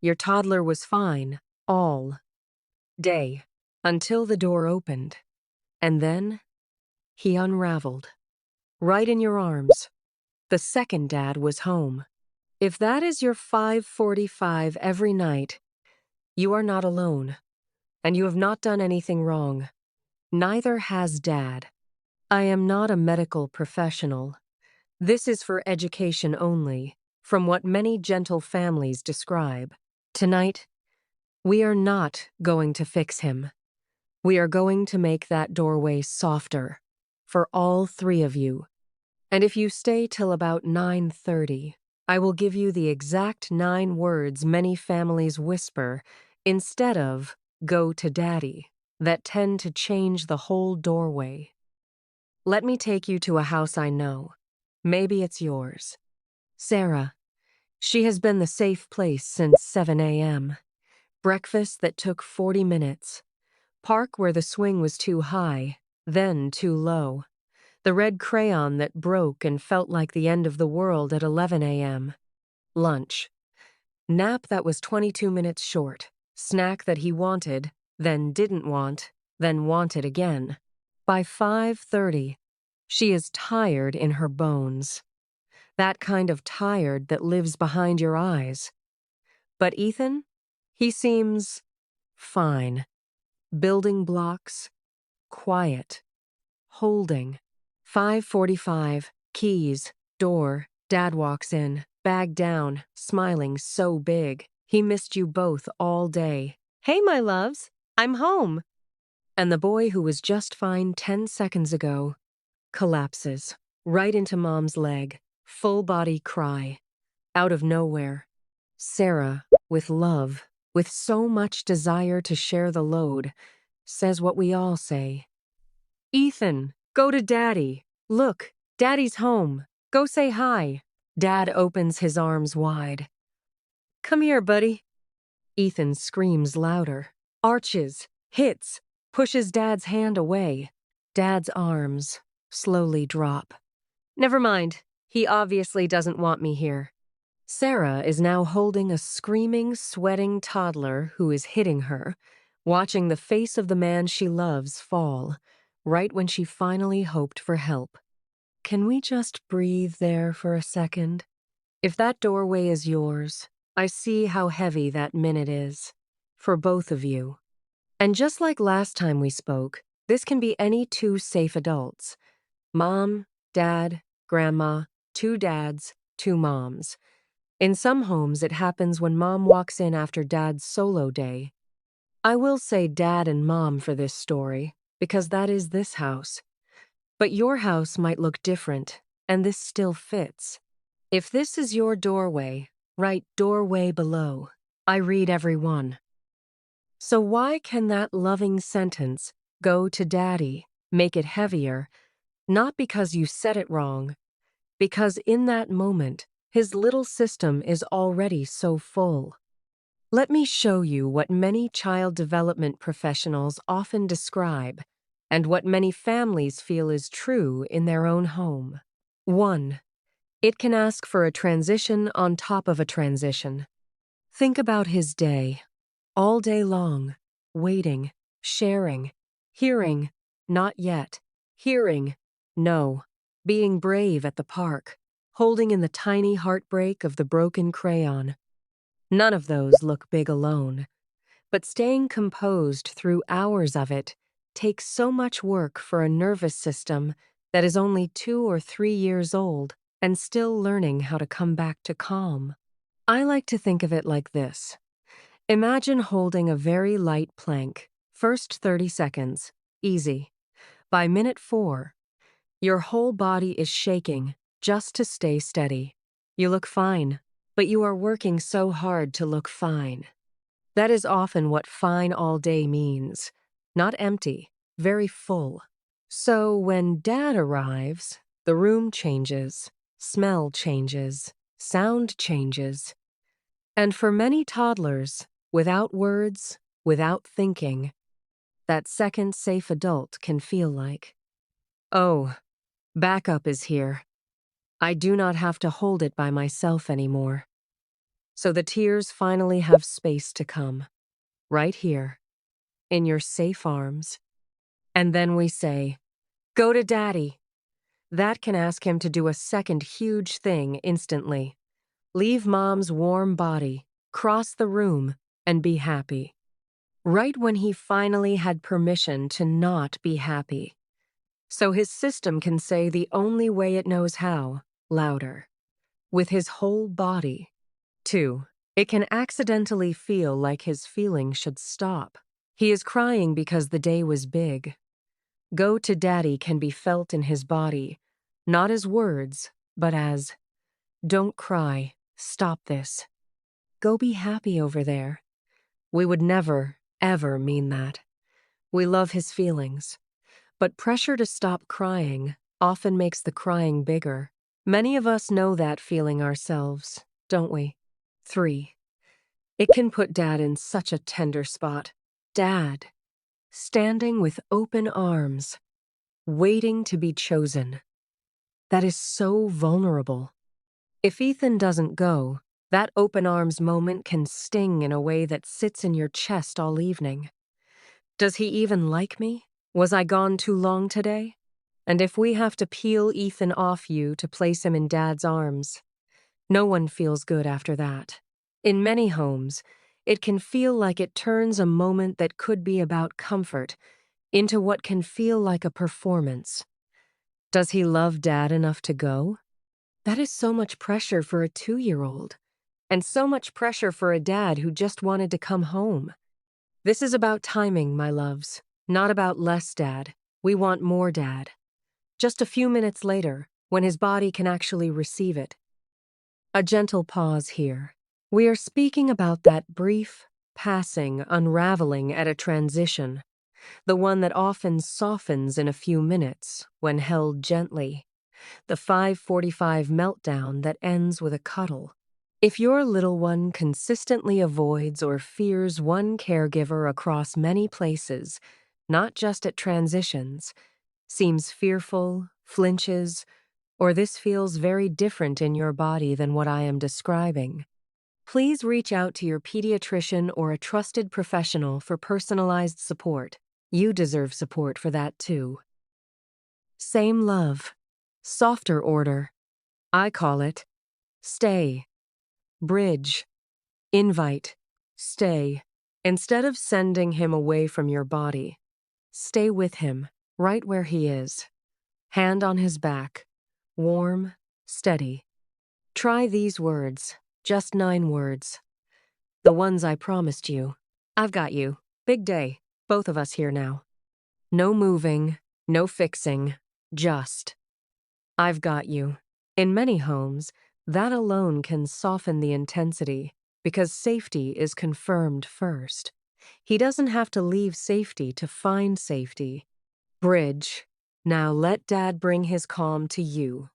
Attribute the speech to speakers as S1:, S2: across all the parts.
S1: Your toddler was fine all day until the door opened. And then he unraveled. Right in your arms. The second dad was home. If that is your 5:45 every night, you are not alone. And you have not done anything wrong. Neither has Dad. I am not a medical professional. This is for education only, from what many gentle families describe. Tonight, we are not going to fix him. We are going to make that doorway softer for all three of you. And if you stay till about 9:30, I will give you the exact 9 words many families whisper instead of "go to daddy" that tend to change the whole doorway. Let me take you to a house I know. Maybe it's yours. Sarah. She has been the safe place since 7 a.m. Breakfast that took 40 minutes. Park where the swing was too high, then too low. The red crayon that broke and felt like the end of the world at 11 a.m. Lunch. Nap that was 22 minutes short. Snack that he wanted, then didn't want, then wanted again. By 5:30, she is tired in her bones. That kind of tired that lives behind your eyes. But Ethan? He seems fine. Building blocks. Quiet. Holding. 5:45, keys, door, Dad walks in, bag down, smiling so big. He missed you both all day. Hey, my loves, I'm home. And the boy who was just fine 10 seconds ago collapses right into Mom's leg, full body cry. Out of nowhere. Sarah, with love, with so much desire to share the load, says what we all say. Ethan, go to Daddy. Look, Daddy's home. Go say hi. Dad opens his arms wide. Come here, buddy. Ethan screams louder, arches, hits, pushes Dad's hand away. Dad's arms slowly drop. Never mind. He obviously doesn't want me here. Sarah is now holding a screaming, sweating toddler who is hitting her, watching the face of the man she loves fall, right when she finally hoped for help. Can we just breathe there for a second? If that doorway is yours, I see how heavy that minute is. For both of you. And just like last time we spoke, this can be any 2 safe adults. Mom, Dad, Grandma, 2 dads, 2 moms. In some homes, it happens when Mom walks in after Dad's solo day. I will say Dad and Mom for this story, because that is this house. But your house might look different, and this still fits. If this is your doorway, write doorway below. I read every one. So why can that loving sentence, go to Daddy, make it heavier? Not because you said it wrong, because in that moment, his little system is already so full. Let me show you what many child development professionals often describe and what many families feel is true in their own home. 1. It can ask for a transition on top of a transition. Think about his day. All day long, waiting, sharing, hearing, not yet, hearing, no, being brave at the park, holding in the tiny heartbreak of the broken crayon. None of those look big alone. But staying composed through hours of it takes so much work for a nervous system that is only 2 or 3 years old and still learning how to come back to calm. I like to think of it like this. Imagine holding a very light plank. First 30 seconds, easy. By minute 4, your whole body is shaking just to stay steady. You look fine, but you are working so hard to look fine. That is often what fine all day means. Not empty, very full. So when Dad arrives, the room changes, smell changes, sound changes. And for many toddlers, without words, without thinking, that second safe adult can feel like, oh, backup is here. I do not have to hold it by myself anymore. so the tears finally have space to come, right here, in your safe arms. And then we say, "Go to Daddy." That can ask him to do a second huge thing instantly. Leave Mom's warm body, cross the room, and be happy. Right when he finally had permission to not be happy. So his system can say the only way it knows how, louder. With his whole body. 2. It can accidentally feel like his feelings should stop. He is crying because the day was big. Go to Daddy can be felt in his body, not as words, but as, "Don't cry, stop this. Go be happy over there." We would never, ever mean that. We love his feelings. But pressure to stop crying often makes the crying bigger. Many of us know that feeling ourselves, don't we? 3. It can put Dad in such a tender spot. Dad, standing with open arms, waiting to be chosen. That is so vulnerable. If Ethan doesn't go, that open arms moment can sting in a way that sits in your chest all evening. Does he even like me? Was I gone too long today? And if we have to peel Ethan off you to place him in Dad's arms, no one feels good after that. In many homes, it can feel like it turns a moment that could be about comfort into what can feel like a performance. Does he love Dad enough to go? That is so much pressure for a 2-year-old, and so much pressure for a dad who just wanted to come home. This is about timing, my loves, not about less Dad. We want more Dad. Just a few minutes later, when his body can actually receive it. A gentle pause here. We are speaking about that brief, passing, unraveling at a transition, the one that often softens in a few minutes when held gently, the 5:45 meltdown that ends with a cuddle. If your little one consistently avoids or fears one caregiver across many places, not just at transitions, seems fearful, flinches, or this feels very different in your body than what I am describing, please reach out to your pediatrician or a trusted professional for personalized support. You deserve support for that too. Same love, softer order. I call it stay, bridge, invite, stay. Instead of sending him away from your body, stay with him, right where he is. Hand on his back, warm, steady. Try these words, just 9 words. The ones I promised you. I've got you. Big day. Both of us here now. No moving, no fixing, just. I've got you. In many homes, that alone can soften the intensity because safety is confirmed first. He doesn't have to leave safety to find safety. Bridge. Now let Dad bring his calm to you.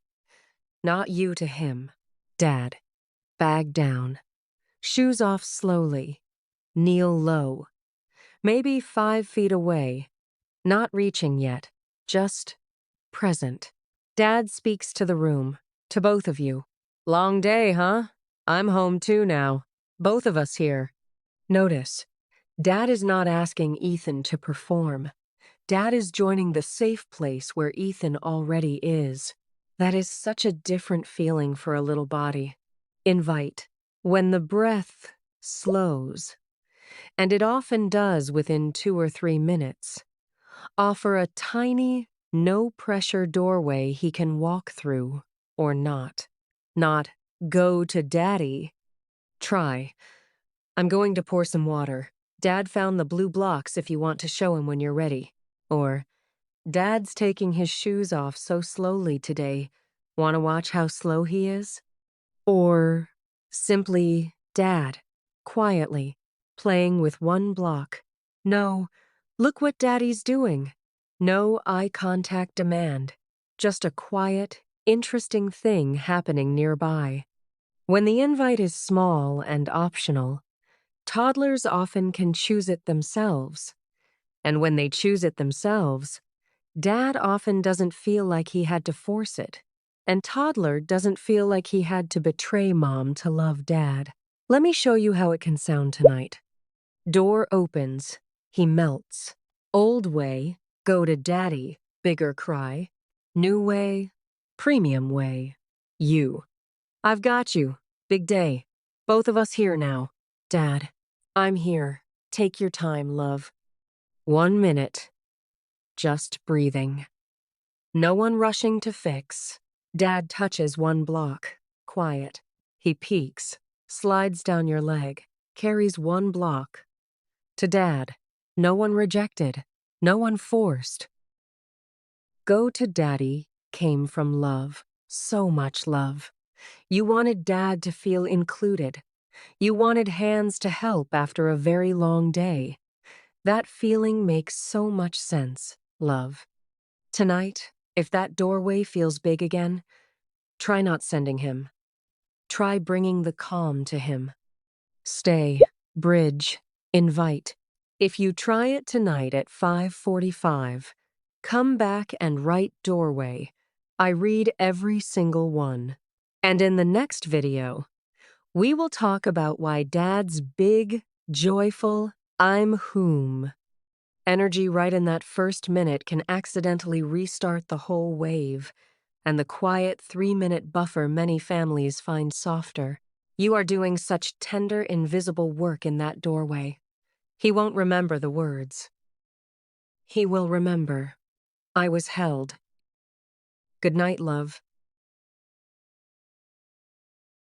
S1: Not you to him. Dad. Bag down. Shoes off slowly. Kneel low. Maybe 5 feet away. Not reaching yet. Just present. Dad speaks to the room. To both of you. Long day, huh? I'm home too now. Both of us here. Notice, Dad is not asking Ethan to perform. Dad is joining the safe place where Ethan already is. That is such a different feeling for a little body. Invite. When the breath slows, and it often does within 2 or 3 minutes, offer a tiny, no-pressure doorway he can walk through, or not. Not, go to Daddy. Try. I'm going to pour some water. Dad found the blue blocks if you want to show him when you're ready. Or, Dad's taking his shoes off so slowly today. Want to watch how slow he is? Or, simply, Dad, quietly, playing with one block. No, look what Daddy's doing. No eye contact demand. Just a quiet, interesting thing happening nearby. When the invite is small and optional, toddlers often can choose it themselves. And when they choose it themselves, Dad often doesn't feel like he had to force it. And toddler doesn't feel like he had to betray Mom to love Dad. Let me show you how it can sound tonight. Door opens. He melts. Old way, go to daddy, bigger cry. New way, premium way. You. I've got you. Big day. Both of us here now. Dad, I'm here. Take your time, love. 1 minute. Just breathing. No one rushing to fix. Dad touches one block. Quiet. He peeks, slides down your leg, carries one block. To Dad. No one rejected. No one forced. Go to Daddy came from love. So much love. You wanted Dad to feel included. You wanted hands to help after a very long day. That feeling makes so much sense, love. Tonight, if that doorway feels big again, try not sending him. Try bringing the calm to him. Stay, bridge, invite. If you try it tonight at 5:45, come back and write doorway. I read every single one. And in the next video, we will talk about why Dad's big, joyful, I'm whom energy right in that first minute can accidentally restart the whole wave, and the quiet 3-minute buffer many families find softer. You are doing such tender, invisible work in that doorway. He won't remember the words. He will remember, I was held. Good night, love.